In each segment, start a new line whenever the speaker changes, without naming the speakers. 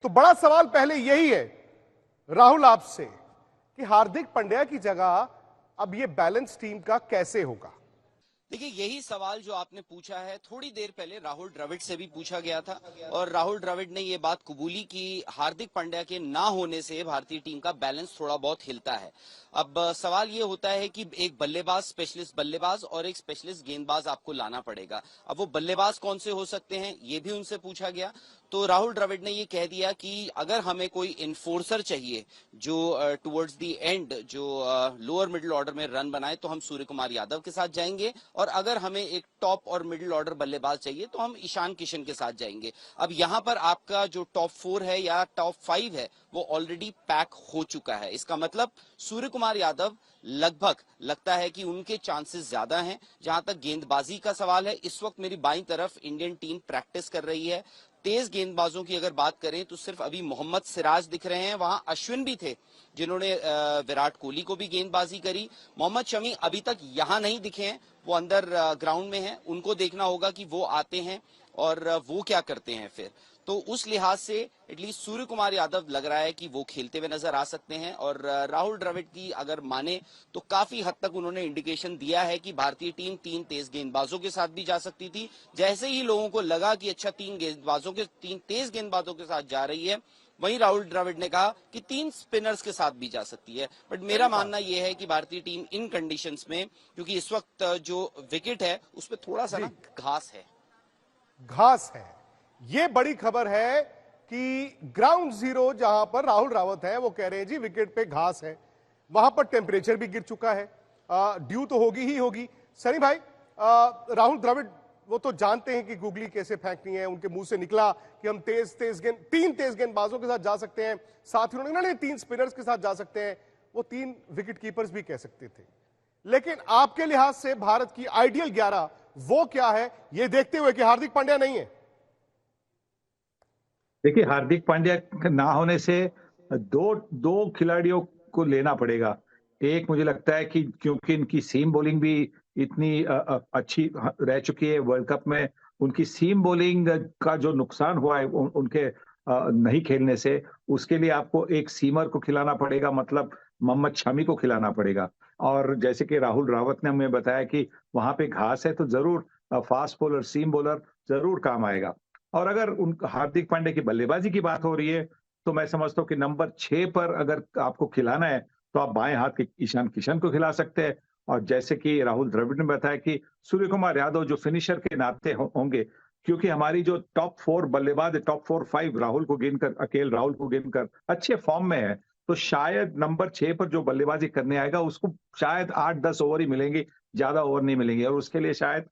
तो बड़ा सवाल पहले यही है राहुल आपसे कि हार्दिक पांड्या की जगह अब ये बैलेंस टीम का कैसे होगा।
देखिए, यही सवाल जो आपने पूछा है थोड़ी देर पहले राहुल द्रविड़ से भी पूछा गया था और राहुल द्रविड़ ने ये बात कबूली कि हार्दिक पांड्या के ना होने से भारतीय टीम का बैलेंस थोड़ा बहुत हिलता है। अब सवाल ये होता है कि एक बल्लेबाज, स्पेशलिस्ट बल्लेबाज और एक स्पेशलिस्ट गेंदबाज आपको लाना पड़ेगा। अब वो बल्लेबाज कौन से हो सकते हैं ये भी उनसे पूछा गया, तो राहुल द्रविड़ ने ये कह दिया कि अगर हमें कोई इन्फोर्सर चाहिए जो टुवर्ड्स दी एंड जो लोअर मिडिल ऑर्डर में रन बनाए तो हम सूर्य कुमार यादव के साथ जाएंगे, और अगर हमें एक टॉप और मिडिल ऑर्डर बल्लेबाज चाहिए तो हम ईशान किशन के साथ जाएंगे। अब यहां पर आपका जो टॉप 4 है या टॉप 5 है वो ऑलरेडी पैक हो चुका है। इसका मतलब सूर्य कुमार यादव लगभग लगता है कि उनके चांसेस ज्यादा हैं। जहां तक गेंदबाजी का सवाल है, इस वक्त मेरी बाईं तरफ इंडियन टीम प्रैक्टिस कर रही है। तेज गेंदबाजों की अगर बात करें तो सिर्फ अभी मोहम्मद सिराज दिख रहे हैं, वहां अश्विन भी थे जिन्होंने विराट कोहली को भी गेंदबाजी करी। मोहम्मद शमी अभी तक यहां नहीं दिखे हैं, वो अंदर ग्राउंड में हैं, उनको देखना होगा कि वो आते हैं और वो क्या करते हैं फिर। तो उस लिहाज से एटलीस्ट सूर्य कुमार यादव लग रहा है कि वो खेलते हुए नजर आ सकते हैं। और राहुल द्रविड़ की अगर माने तो काफी हद तक उन्होंने इंडिकेशन दिया है कि भारतीय टीम 3 तेज गेंदबाजों के साथ भी जा सकती थी। जैसे ही लोगों को लगा कि अच्छा 3 तेज गेंदबाजों के साथ जा रही है, वहीं राहुल द्रविड़ ने कहा कि 3 स्पिनर्स के साथ भी जा सकती है। बट मेरा मानना यह है कि भारतीय टीम इन कंडीशंस में, क्योंकि इस वक्त जो विकेट है उस पर थोड़ा सा ना
घास है। ये बड़ी खबर है कि ग्राउंड जीरो जहां पर राहुल रावत है वो कह रहे हैं जी विकेट पे घास है, वहां पर टेम्परेचर भी गिर चुका है, ड्यू तो होगी ही होगी। सनी भाई, राहुल द्रविड़ वो तो जानते हैं कि गुगली कैसे फेंकनी है, उनके मुंह से निकला कि हम 3 तेज गेंदबाजों के साथ जा सकते हैं, साथ ही उन्होंने 3 स्पिनर्स के साथ जा सकते हैं, वो 3 विकेट कीपर्स भी कह सकते थे। लेकिन आपके लिहाज से भारत की आइडियल 11 वो क्या है, ये देखते हुए कि हार्दिक पांड्या नहीं है।
देखिए, हार्दिक पांड्या ना होने से दो खिलाड़ियों को लेना पड़ेगा। एक मुझे लगता है कि क्योंकि इनकी सीम बॉलिंग भी इतनी अच्छी रह चुकी है वर्ल्ड कप में, उनकी सीम बॉलिंग का जो नुकसान हुआ है उनके नहीं खेलने से, उसके लिए आपको एक सीमर को खिलाना पड़ेगा, मतलब मोहम्मद शमी को खिलाना पड़ेगा। और जैसे कि राहुल रावत ने हमें बताया कि वहां पे घास है तो जरूर फास्ट बॉलर, सीम बॉलर जरूर काम आएगा। और अगर उन हार्दिक पांड्या की बल्लेबाजी की बात हो रही है तो मैं समझता हूँ कि नंबर 6 पर अगर आपको खिलाना है तो आप बाएं हाथ के ईशान किशन को खिला सकते हैं। और जैसे कि राहुल द्रविड़ ने बताया कि सूर्य कुमार यादव जो फिनिशर के नाते होंगे, क्योंकि हमारी जो टॉप 4 बल्लेबाज है, टॉप 4-5 राहुल को गेंद कर अच्छे फॉर्म में है, तो शायद नंबर 6 पर जो बल्लेबाजी करने आएगा उसको शायद 8-10 ओवर ही मिलेंगे, ज्यादा ओवर नहीं मिलेंगे, और उसके लिए शायद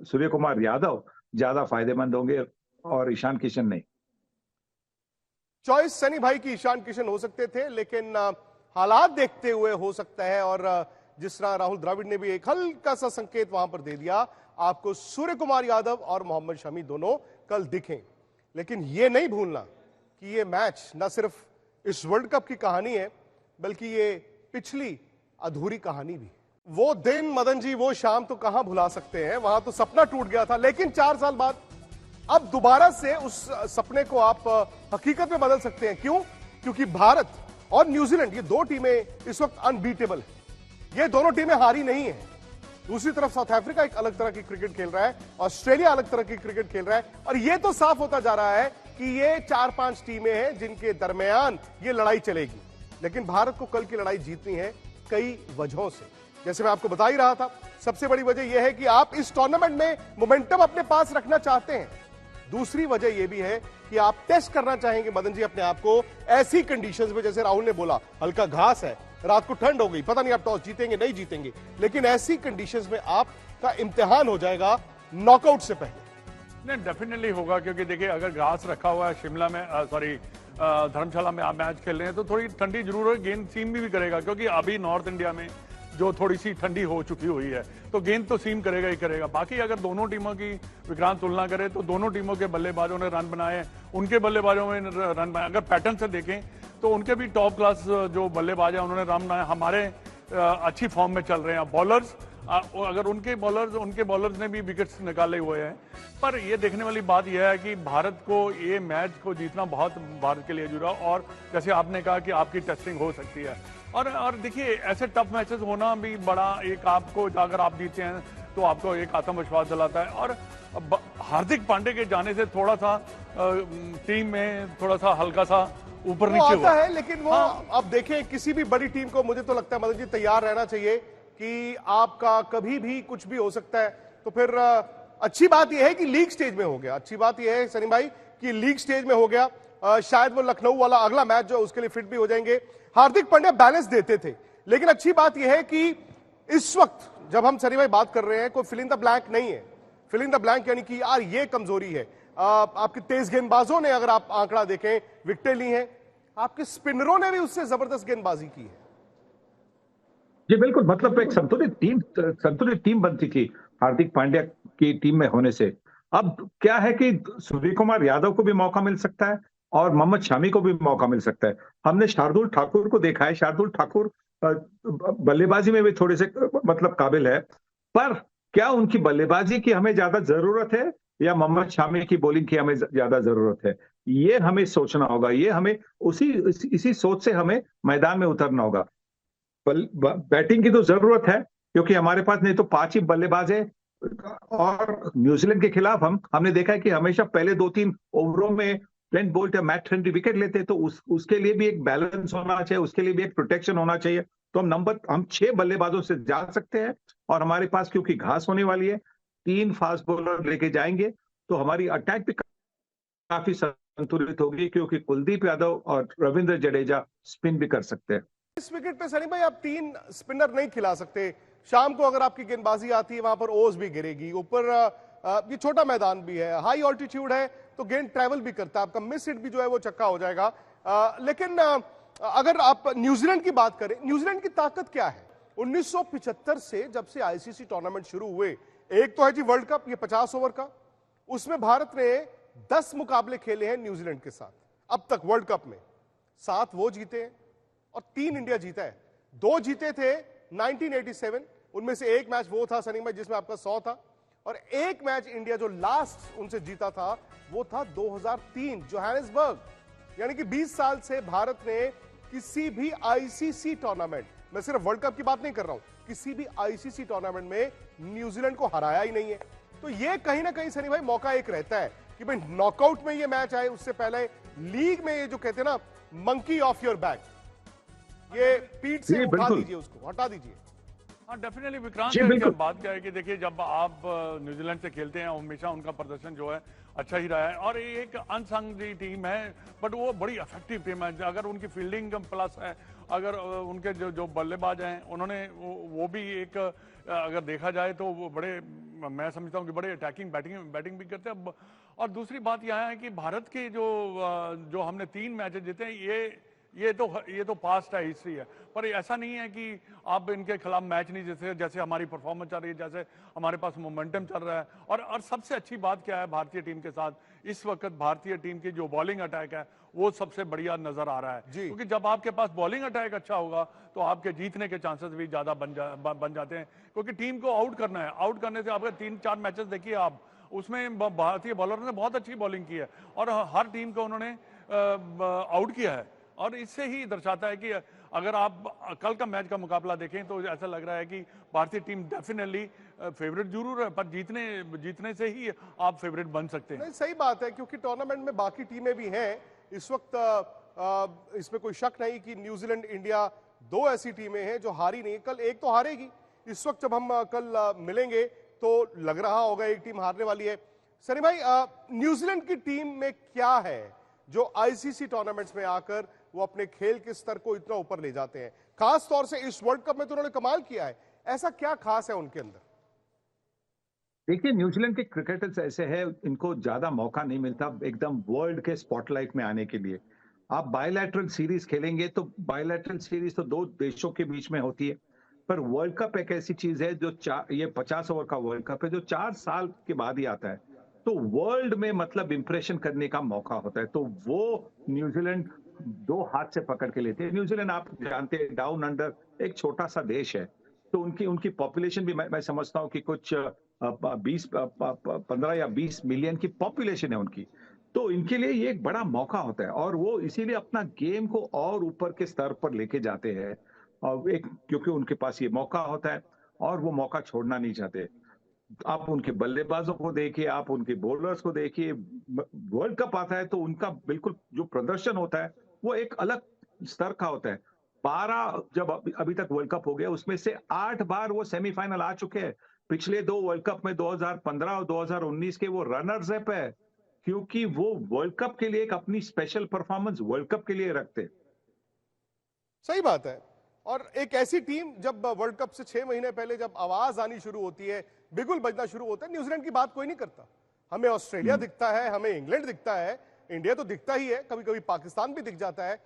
सूर्य कुमार यादव ज्यादा फायदेमंद होंगे और ईशान किशन नहीं।
चॉइस सनी भाई की ईशान किशन हो सकते थे, लेकिन हालात देखते हुए हो सकता है, और जिस तरह राहुल द्रविड़ ने भी एक हल्का सा संकेत वहां पर दे दिया, आपको सूर्य कुमार यादव और मोहम्मद शमी दोनों कल दिखें। लेकिन यह नहीं भूलना कि यह मैच न सिर्फ इस वर्ल्ड कप की कहानी है, बल्कि ये पिछली अधूरी कहानी भी। वो दिन मदन जी, वो शाम तो कहां भुला सकते हैं, वहां तो सपना टूट गया था, लेकिन 4 साल बाद अब दोबारा से उस सपने को आप हकीकत में बदल सकते हैं। क्यों? क्योंकि भारत और न्यूजीलैंड, ये 2 टीमें इस वक्त अनबीटेबल है। ये दोनों टीमें हारी नहीं है। दूसरी तरफ साउथ अफ्रीका एक अलग तरह की क्रिकेट खेल रहा है, ऑस्ट्रेलिया अलग तरह की क्रिकेट खेल रहा है, और ये तो साफ होता जा रहा है कि ये 4-5 टीमें हैं जिनके दरमियान ये लड़ाई चलेगी। लेकिन भारत को कल की लड़ाई जीतनी है कई वजहों से। जैसे मैं आपको बता ही रहा था, सबसे बड़ी वजह यह है कि आप इस टूर्नामेंट में मोमेंटम अपने पास रखना चाहते हैं। दूसरी वजह यह भी है कि आप टेस्ट करना चाहेंगे मदन जी अपने आप को ऐसी कंडीशंस में, जैसे राहुल ने बोला हल्का घास है, रात को ठंड हो गई, पता नहीं आप टॉस जीतेंगे नहीं जीतेंगे, लेकिन ऐसी कंडीशंस में आपका इम्तिहान हो जाएगा नॉकआउट से पहले।
नहीं, डेफिनेटली होगा, क्योंकि देखिए अगर घास रखा हुआ है शिमला में, धर्मशाला में आप मैच खेल रहे हैं तो थोड़ी ठंडी जरूर है, गेंद सीम भी करेगा, क्योंकि अभी नॉर्थ इंडिया में जो थोड़ी सी ठंडी हो चुकी हुई है तो गेंद तो सीम करेगा ही करेगा। बाकी अगर दोनों टीमों की विक्रांत तुलना करें तो दोनों टीमों के बल्लेबाजों ने रन बनाए, उनके बल्लेबाजों में रन बनाए, अगर पैटर्न से देखें तो उनके भी टॉप क्लास जो बल्लेबाज है उन्होंने रन बनाए। हमारे अच्छी फॉर्म में चल रहे हैं बॉलर्स, अगर उनके बॉलर्स ने भी विकेट्स निकाले हुए हैं। पर ये देखने वाली बात यह है कि भारत को ये मैच को जीतना बहुत भारत के लिए जरूरी है। और जैसे आपने कहा कि आपकी टेस्टिंग हो सकती है, और देखिए ऐसे टफ मैचेस होना भी बड़ा एक, आपको अगर आप जीते हैं तो आपको एक आत्मविश्वास दिलाता है। और हार्दिक पांड्या के जाने से थोड़ा सा टीम में थोड़ा सा हल्का सा ऊपर
वो
नीचे
आता
हुआ।
है, लेकिन वो अब देखें, किसी भी बड़ी टीम को मुझे तो लगता है मदन जी तैयार रहना चाहिए कि आपका कभी भी कुछ भी हो सकता है। तो फिर अच्छी बात यह है कि लीग स्टेज में हो गया। अच्छी बात यह है सनी भाई कि लीग स्टेज में हो गया। शायद वो लखनऊ वाला अगला मैच जो है उसके लिए फिट भी हो जाएंगे। हार्दिक पांड्या बैलेंस देते थे, लेकिन अच्छी बात यह है कि इस वक्त जब हम सनी भाई बात कर रहे हैं, कोई फिल इन द ब्लैंक नहीं है। फिल इन द ब्लैंक यानी कि यार ये कमजोरी है। आपके तेज गेंदबाजों ने, अगर आप आंकड़ा देखें, विकेटें ली हैं। आपके स्पिनरों ने भी उससे जबरदस्त गेंदबाजी की है।
जी बिल्कुल, मतलब एक संतुलित टीम बनती थी हार्दिक पांड्या की टीम में होने से। अब क्या है कि सूर्य कुमार यादव को भी मौका मिल सकता है और मोहम्मद शामी को भी मौका मिल सकता है। हमने शार्दुल ठाकुर को देखा है, शार्दुल ठाकुर बल्लेबाजी में भी थोड़े से मतलब काबिल है, पर क्या उनकी बल्लेबाजी की हमें ज्यादा जरूरत है या मोहम्मद शामी की बॉलिंग की हमें ज्यादा जरूरत है? ये हमें सोचना होगा। ये हमें इसी सोच से हमें मैदान में उतरना होगा। बैटिंग की तो जरूरत है क्योंकि हमारे पास नहीं तो 5 ही बल्लेबाज है। और न्यूजीलैंड के खिलाफ हमने देखा है कि हमेशा पहले 2-3 ओवरों में ग्लेन बोल्ट या मैट हेनरी विकेट लेते हैं, तो उसके लिए भी एक बैलेंस होना चाहिए, उसके लिए भी एक प्रोटेक्शन होना चाहिए। तो हम 6 बल्लेबाजों से जा सकते हैं और हमारे पास क्योंकि घास होने वाली है, 3 फास्ट बॉलर लेके जाएंगे तो हमारी अटैक भी काफी संतुलित होगी क्योंकि कुलदीप यादव और रविंद्र जडेजा स्पिन भी कर सकते हैं।
इस विकेट पे सनी भाई आप 3 स्पिनर नहीं खिला सकते। शाम को अगर आपकी गेंदबाजी आती है, वहां पर ओस भी गिरेगी। ऊपर ये छोटा मैदान भी है, हाई ऑल्टीट्यूड है, तो गेंद ट्रैवल भी करता है। आपका मिस हिट भी जो है वो चक्का हो जाएगा। लेकिन अगर आप न्यूजीलैंड की बात करें, न्यूजीलैंड की ताकत क्या है? 1975 से जब से आईसीसी टूर्नामेंट शुरू हुए, एक तो है जी वर्ल्ड कप, ये 50 ओवर का, उसमें भारत ने 10 मुकाबले खेले हैं न्यूजीलैंड के साथ अब तक वर्ल्ड कप में। 7 वो जीते हैं और 3 इंडिया जीता है। 2 जीते थे 1987, उनमें से एक मैच वो था सनी भाई जिसमें आपका 100 था, और एक मैच इंडिया जो लास्ट उनसे जीता था वो था 2003 जोहानिसबर्ग। यानी कि 20 साल से भारत ने किसी भी आईसीसी टूर्नामेंट, मैं सिर्फ वर्ल्ड कप की बात नहीं कर रहा हूं, किसी भी आईसीसी टूर्नामेंट में न्यूजीलैंड को हराया ही नहीं है। तो ये कहीं ना कहीं सनी भाई मौका एक रहता है कि भाई नॉकआउट में ये मैच आए, उससे पहले लीग में ये जो कहते हैं ना मंकी ऑफ योर बैक, ये पीठ से उठा दीजिए, उसको हटा दीजिए।
हाँ डेफिनेटली विक्रांत, बात क्या है कि देखिए जब आप न्यूजीलैंड से खेलते हैं हमेशा उनका प्रदर्शन जो है अच्छा ही रहा है और ये एक अनसंग टीम है, बट वो बड़ी इफेक्टिव टीम है। अगर उनकी फील्डिंग प्लस है, अगर उनके जो बल्लेबाज हैं उन्होंने वो भी एक, अगर देखा जाए तो वो बड़े, मैं समझता हूँ कि बड़े अटैकिंग बैटिंग भी करते हैं। और दूसरी बात यह है कि भारत के जो हमने 3 मैचेस जीते हैं, ये तो पास्ट है, हिस्ट्री है, पर ऐसा नहीं है कि आप इनके खिलाफ मैच नहीं, जैसे हमारी परफॉर्मेंस चल रही है, जैसे हमारे पास मोमेंटम चल रहा है। और सबसे अच्छी बात क्या है भारतीय टीम के साथ, इस वक्त भारतीय टीम की जो बॉलिंग अटैक है वो सबसे बढ़िया नजर आ रहा है। क्योंकि जब आपके पास बॉलिंग अटैक अच्छा होगा तो आपके जीतने के चांसेस भी ज्यादा बन जाते हैं, क्योंकि टीम को आउट करना है। आउट करने से आपके 3-4 मैचेस देखिए आप, उसमें भारतीय बॉलर ने बहुत अच्छी बॉलिंग की है और हर टीम को उन्होंने आउट किया है। और इससे ही दर्शाता है कि अगर आप कल का मैच का मुकाबला देखें तो ऐसा लग रहा है कि भारतीय टीम डेफिनेटली फेवरेट जरूर है, पर जीतने से ही आप फेवरेट बन सकते हैं।
नहीं, सही बात है, क्योंकि टूर्नामेंट में बाकी टीमें भी हैं इस वक्त। इसमें कोई शक नहीं कि न्यूजीलैंड, इंडिया 2 ऐसी टीमें हैं जो हारी नहीं। कल एक तो हारेगी। इस वक्त जब हम कल मिलेंगे तो लग रहा होगा एक टीम हारने वाली है। सनी भाई, न्यूजीलैंड की टीम में क्या है जो आईसीसी टूर्नामेंट्स में आकर वो अपने खेल के स्तर को इतना ऊपर ले जाते हैं? खास तौर से इस वर्ल्ड कप में तो उन्होंने कमाल किया है। ऐसा क्या खास है उनके अंदर?
देखिए, न्यूजीलैंड के क्रिकेटर्स ऐसे हैं, इनको ज्यादा मौका नहीं मिलता एकदम वर्ल्ड के स्पॉटलाइट में आने के लिए। आप बायलैटरल सीरीज खेलेंगे तो बायलैटरल सीरीज तो 2 देशों के बीच में होती है, पर वर्ल्ड कप एक ऐसी चीज है जो ये 50 ओवर का वर्ल्ड कप है जो 4 साल के बाद ही आता है। तो वर्ल्ड में मतलब इंप्रेशन करने का मौका होता है, तो वो न्यूजीलैंड 2 हाथ से पकड़ के लेते हैं। न्यूजीलैंड आप जानते हैं डाउन अंडर एक छोटा सा देश है, तो उनकी उनकी पॉपुलेशन भी मैं समझता हूँ कि कुछ 15 या 20 मिलियन की पॉपुलेशन है उनकी। तो इनके लिए ये एक बड़ा मौका होता है और वो इसीलिए अपना गेम को और ऊपर के स्तर पर लेके जाते हैं। और एक क्योंकि उनके पास ये मौका होता है और वो मौका छोड़ना नहीं चाहते। आप उनके बल्लेबाजों को देखिए, आप उनके बॉलर्स को देखिए, वर्ल्ड कप आता है तो उनका बिल्कुल जो प्रदर्शन होता है, वो एक अलग स्तर का होता है। 12 जब अभी तक वर्ल्ड कप हो गया, उसमें से 8 बार वो सेमीफाइनल आ चुके हैं। पिछले 2 वर्ल्ड कप में 2015 और 2019 के वो रनर्स अप है, क्योंकि वो वर्ल्ड कप के लिए एक अपनी स्पेशल परफॉर्मेंस वर्ल्ड कप के लिए रखते।
सही बात है। और एक ऐसी टीम जब वर्ल्ड कप से 6 महीने पहले जब आवाज आनी शुरू होती है, बिगुल बजना शुरू होता है, न्यूजीलैंड की बात कोई नहीं करता। हमें ऑस्ट्रेलिया दिखता है, हमें इंग्लैंड दिखता है, इंडिया तो दिखता ही है, कभी कभी पाकिस्तान भी दिख जाता है।